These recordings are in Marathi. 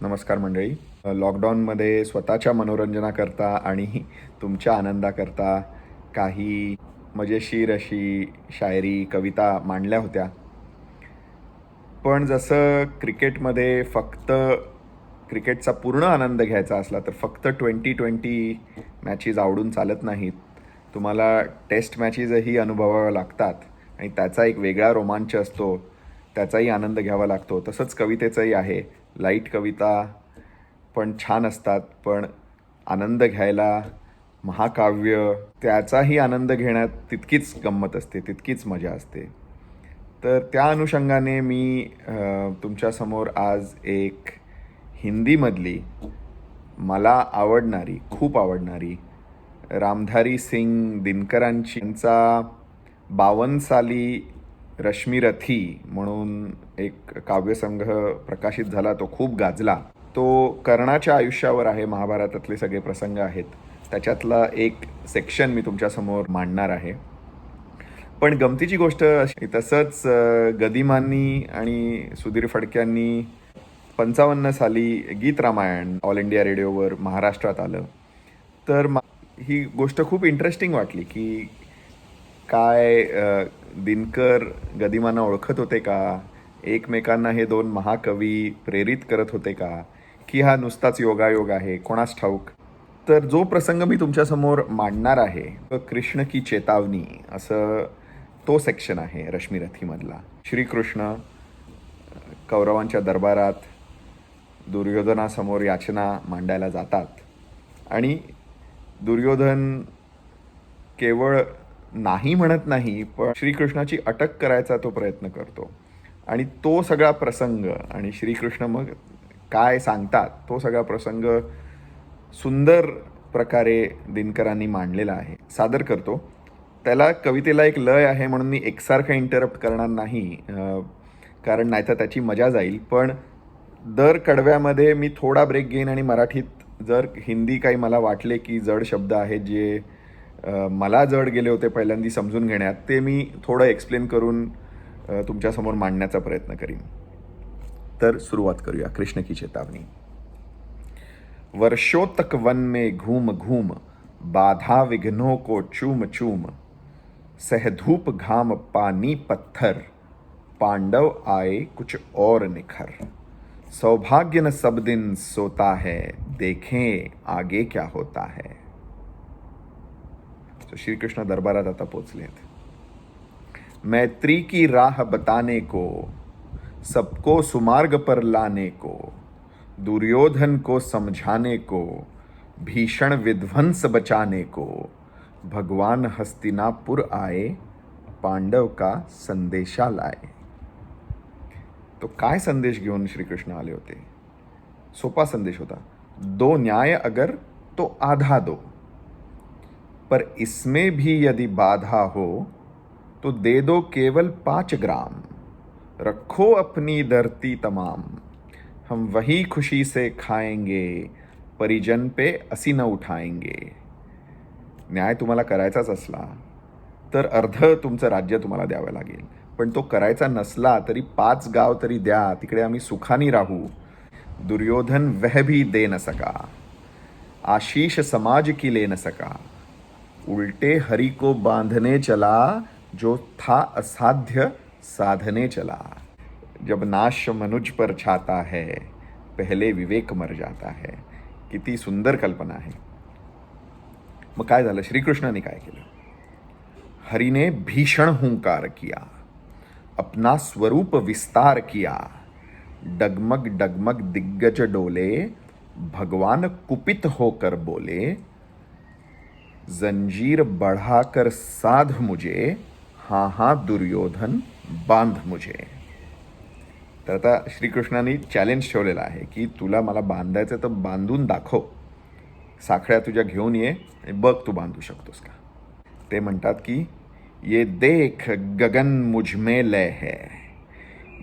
नमस्कार मंडळी. लॉकडाऊनमध्ये स्वतःच्या मनोरंजनाकरता आणि तुमच्या आनंदाकरता काही मजेशीर अशी शायरी, कविता मांडल्या होत्या. पण जसं क्रिकेटमध्ये फक्त क्रिकेटचा पूर्ण आनंद घ्यायचा असला तर फक्त 20-20 मॅचेस आवडून चालत नाहीत. तुम्हाला टेस्ट मॅचेसही अनुभवाव्या लागतात आणि त्याचा एक वेगळा रोमांच असतो, त्याचाही आनंद घ्यावा लागतो. तसंच कवितेचंही आहे. लाईट कविता पण छान असतात, पण आनंद घ्यायला महाकाव्य त्याचाही आनंद घेण्यात तितकीच गंमत असते, तितकीच मजा असते. तर त्या अनुषंगाने मी तुमच्यासमोर आज एक हिंदीमधली मला आवडणारी, खूप आवडणारी रामधारी सिंग दिनकरांची यांचा 52 साली रश्मिरथी म्हणून एक काव्यसंग्रह प्रकाशित झाला. तो खूप गाजला. तो कर्णाच्या आयुष्यावर आहे. महाभारतातले सगळे प्रसंग आहेत, त्याच्यातला एक सेक्शन मी तुमच्यासमोर मांडणार आहे. पण गमतीची गोष्ट अशी, तसंच गदिमांनी आणि सुधीर फडक्यांनी 55 साली गीत रामायण ऑल इंडिया रेडिओवर महाराष्ट्रात आलं. तर ही गोष्ट खूप इंटरेस्टिंग वाटली की काय दिनकर गदिमांना ओळखत होते का? एकमेकांना हे दोन महाकवी प्रेरित करत होते का? की हा नुसताच योगायोग आहे, कोणास ठाऊक. तर जो प्रसंग मी तुमच्यासमोर मांडणार आहे, कृष्ण की चेतावनी असं तो सेक्शन आहे रश्मिरथीमधला. श्रीकृष्ण कौरवांच्या दरबारात दुर्योधनासमोर याचना मांडायला जातात आणि दुर्योधन केवळ नाही म्हणत नाही, पण श्रीकृष्णाची अटक करायचा तो प्रयत्न करतो. आणि तो सगळा प्रसंग आणि श्रीकृष्ण मग काय सांगतात, तो सगळा प्रसंग सुंदर प्रकारे दिनकरांनी मांडलेला आहे. सादर करतो. त्याला कवितेला एक लय आहे म्हणून मी एकसारखं इंटरप्ट करणार नाही, कारण नाहीतर त्याची मजा जाईल. पण दर कडव्यामध्ये मी थोडा ब्रेक घेईन आणि मराठीत जर हिंदी काही मला वाटले की जड शब्द आहेत जे मला जड गेले होते पहिल्यांदा समजून घेण्यात, ते मी थोडं एक्सप्लेन करून तुमच्यासमोर मांडण्याचा प्रयत्न करीन. तर सुरुवात करूया. कृष्ण की चेतावनी. वर्षों तक वन में घूम घूम बाधा विघ्नों को चूम चूम, सहधूप घाम पानी पत्थर पांडव आए कुछ और निखर, सौभाग्य न सब दिन सोता है देखें आगे क्या होता है. तो श्रीकृष्ण दरबारात आता पोचलेत. मैत्री की राह बताने को, सबको सुमार्ग पर लाने को, दुर्योधन को समझाने को, भीषण विध्वंस बचाने को, भगवान हस्तिनापुर आए पांडव का संदेशा लाए. तो काय संदेश घेऊन श्रीकृष्ण आले होते? सोपा संदेश होता. दो न्याय अगर तो आधा दो, पर इसमें भी यदि बाधा हो तो दे दो केवल 5 ग्राम, रखो अपनी धरती तमाम, हम वही खुशी से खाएंगे, परिजन पे असी न उठाएंगे. न्याय तुम्हाला करायचाच असला तर अर्ध तुमचं राज्य तुम्हाला द्यावं लागेल, पण तो करायचा नसला तरी 5 गाव तरी द्या, तिकडे आम्ही सुखानी राहू. दुर्योधन वह भी दे न सका, आशीष समाज की ले न सका, उल्टे हरि को बांधने चला, जो था असाध्य साधने चला. जब नाश मनुज पर छाता है, पहले विवेक मर जाता है. किती सुंदर कल्पना आहे. मग काय झालं? श्रीकृष्णाने काय केलं? हरिने भीषण हुंकार किया, अपना स्वरूप विस्तार किया, डगमग डगमग दिग्गज डोले, भगवान कुपित होकर बोले, जंजीर बढ़ाकर साध मुझे, हाँ हाँ दुर्योधन बांध मुझे. तर आता श्रीकृष्णाने चॅलेंज ठेवलेलं आहे की तुला मला बांधायचं तर बांधून दाखव. साखळ्या तुझ्या घेऊन ये, बघ तू बांधू शकतोस का. ते म्हणतात की ये देख गगन मुझ में लय है,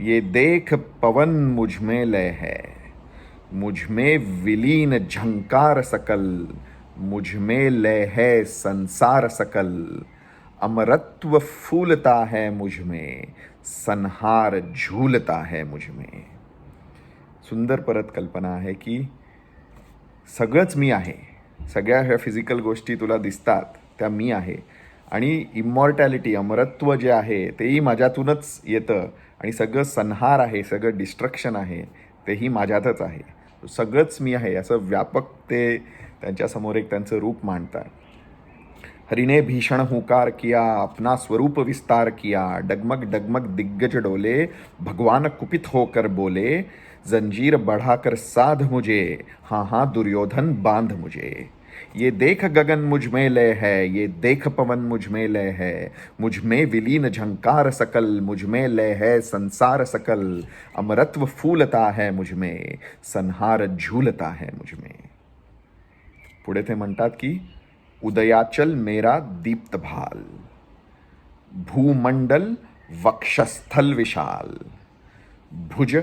ये देख पवन मुझ में लय है, मुझ में विलीन झंकार सकल, मुझ में लय है संसार सकल, अमरत्व फूलता है मुझ में, संहार झूलता है मुझ में. सुंदर परत कल्पना आहे की सगळंच मी आहे. सगळ्या ह्या फिजिकल गोष्टी तुला दिसतात त्या मी आहे. आणि इमॉर्टॅलिटी, अमरत्व जे आहे तेही माझ्यातूनच येतं. आणि सगळं संहार आहे, सगळं डिस्ट्रक्शन आहे, तेही माझ्यातच आहे. सगळंच मी आहे असं व्यापक ते त्यांच्यासमोर एक त्यांचं रूप मांडतात. हरिने भीषण हुंकार किया, अपना स्वरूप विस्तार किया, डगमग डगमग दिग्गज डोले, भगवान कुपित होकर बोले, जंजीर बढ़ाकर साध मुझे, हाँ हाँ दुर्योधन बांध मुझे. ये देख गगन मुझ में लय है, ये देख पवन मुझ में लय है, मुझ में विलीन झंकार सकल, मुझ में लय है संसार सकल, अमरत्व फूलता है मुझ में, संहार झूलता है मुझ में. पुढे ते म्हणतात की उदयाचल मेरा दीप्त भाल, भूमंडल वक्षस्थल विशाल, भुज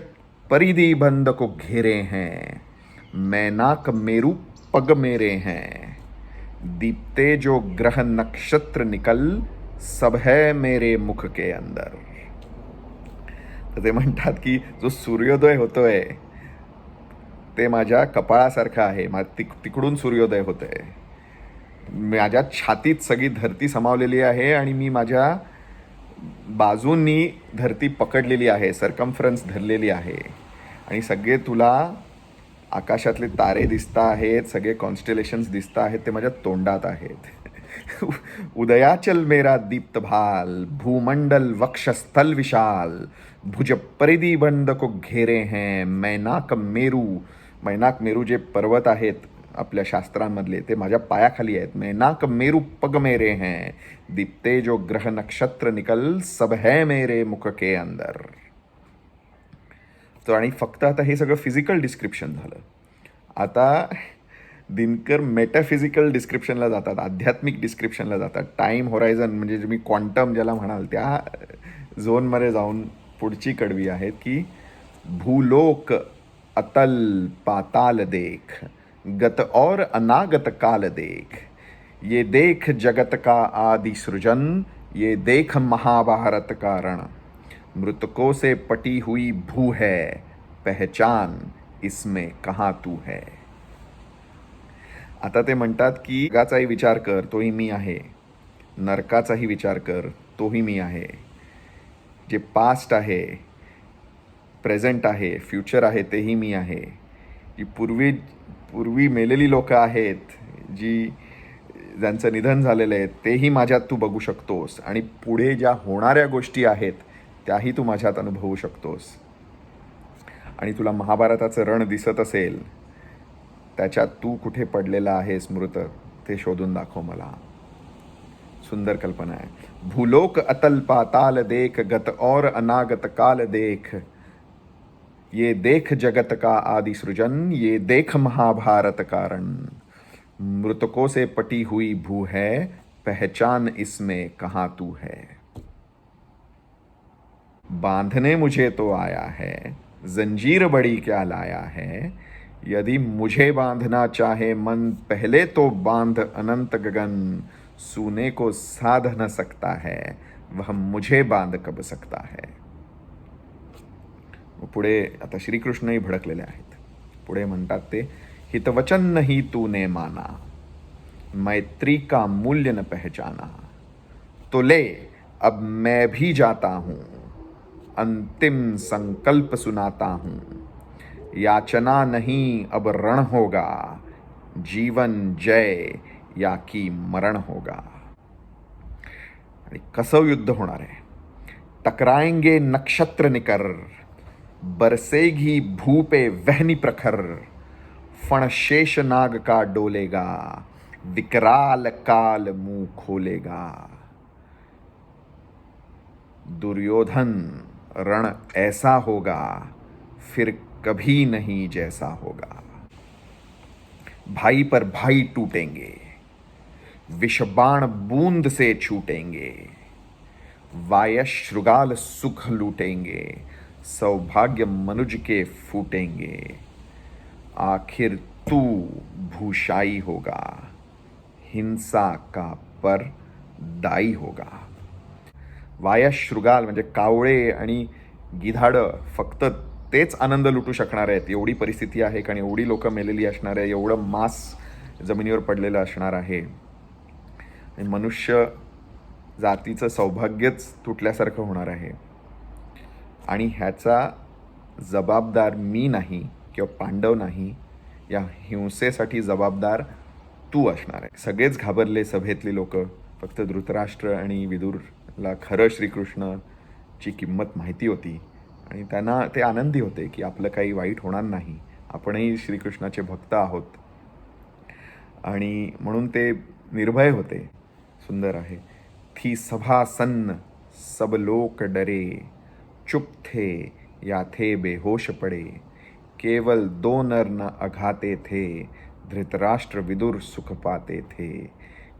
परिधि बंद को घेरे हैं, मैनाक मेरु पग मेरे हैं, दीप्ते जो ग्रह नक्षत्र निकल, सब है मेरे मुख के अंदर. तर ते म्हणतात की जो सूर्योदय होतोय ते माझ्या कपाळासारखं आहे. तिकडून सूर्योदय होतोय. माझ्या छातीत सगळी धरती समावलेली आहे आणि मी माझ्या बाजूंनी धरती पकडलेली आहे, सरकम्फरन्स धरलेली आहे. आणि सगळे तुला आकाशातले तारे दिसत आहेत, सगळे कॉन्स्टेलेशन्स दिसत आहेत, ते माझ्या तोंडात आहेत. उदयाचल मेरा दीप्त भाल, भूमंडल वक्षस्थल विशाल, भुज परिधि बंद को घेरे हैं, मैनाक मेरू. मैनाक मेरू जे पर्वत आहेत आपल्या शास्त्रांमधले ते माझ्या पायाखाली आहेत. मैनाक मेरू पग मेरे हैं, दीप्ते जो ग्रह नक्षत्र निकल, सब है मेरे मुख के अंदर. तर आणि फक्त आता हे सगळं फिजिकल डिस्क्रिप्शन झालं. आता दिनकर मेटाफिजिकल डिस्क्रिप्शनला जातात, आध्यात्मिक डिस्क्रिप्शनला जातात. टाईम होरायझन म्हणजे मी क्वांटम ज्याला म्हणाल त्या झोनमध्ये जाऊन पुढची कडवी आहेत की भूलोक अतल पाताल देख, गत और अनागत काल देख, ये देख जगत का आदि सृजन, ये देख महाभारत का रण, मृतकों से पटी हुई भू है, पहचान इसमें कहाँ तू है. आता ते म्हणतात की जगाचाही विचार कर, तोही मी आहे. नरकाचाही विचार कर, तोही मी आहे. जे पास्ट आहे, प्रेझेंट आहे, फ्युचर आहे, तेही मी आहे. जी पूर्वी मेलेली लोकं आहेत, ज्यांचं निधन झालेलं आहे, तेही माझ्यात तू बघू शकतोस. आणि पुढे ज्या होणाऱ्या गोष्टी आहेत त्याही तू माझ्यात अनुभवू शकतोस. आणि तुला महाभारताचं रण दिसत असेल, त्याच्यात तू कुठे पडलेला आहेस मृत, ते शोधून दाखव मला. सुंदर कल्पना आहे. भूलोक अतल पाताल देख, गत और अनागत काल देख, ये देख जगत का आदि सृजन, ये देख महाभारत का रण, मृतकों से पटी हुई भू है, पहचान इसमें कहाँ तू है. बांधने मुझे तो आया है, जंजीर बड़ी क्या लाया है, यदि मुझे बांधना चाहे मन, पहले तो बांध अनंत गगन, सूने को साध न सकता है, वह मुझे बांध कब सकता है. पुढे आता श्रीकृष्णही भडकलेले आहेत. पुढे म्हणतात ते हितवचन नहीं तूने माना, मैत्री का मूल्य न पहचाना, तो ले अब मैं भी जाता हूँ, अंतिम संकल्प सुनाता हूँ, याचना नहीं अब रण होगा, जीवन जय या की मरण होगा. आणि कसं युद्ध होणार आहे. टकराएंगे नक्षत्र निकर, बरसेगी भू पे वहनी प्रखर, फण शेष नाग का डोलेगा, विकराल काल मुंह खोलेगा. दुर्योधन रण ऐसा होगा, फिर कभी नहीं जैसा होगा. भाई पर भाई टूटेंगे, विषबाण बूंद से छूटेंगे, वायश्रुगाल सुख लूटेंगे, सौभाग्य मनुज के फूटेंगे. आखिर तू भूषाई होगा, हिंसा का पर दाई होगा. वायश्रुगाल म्हणजे कावळे आणि गिधाडं फक्त तेच आनंद लुटू शकणार आहेत एवढी परिस्थिती आहे, कारण एवढी लोकं मेलेली असणार आहे, एवढं मांस जमिनीवर पडलेलं असणार आहे. आणि मनुष्य जातीचं सौभाग्यच तुटल्यासारखं होणार आहे. आणि ह्याचा जबाबदार मी नाही किंवा पांडव नाही, या हिंसेसाठी जबाबदार तू असणार आहे. सगळेच घाबरले सभेतली लोक. फक्त धृतराष्ट्र आणि विदुरला खरं श्रीकृष्णाची किंमत माहिती होती आणि त्यांना ते आनंदी होते की आपलं काही वाईट होणार नाही, आपणही श्रीकृष्णाचे भक्त आहोत. आणि म्हणून ते निर्भय होते. सुंदर आहे. थी सभा सन्न सब लोक डरे, चुप थे या थे बेहोश पड़े, केवल दो नर न अघाते थे, धृतराष्ट्र विदुर सुख पाते थे,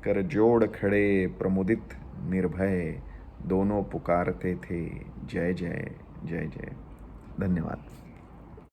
कर जोड़ खड़े प्रमुदित निर्भय, दोनों पुकारते थे जय जय जय जय. धन्यवाद.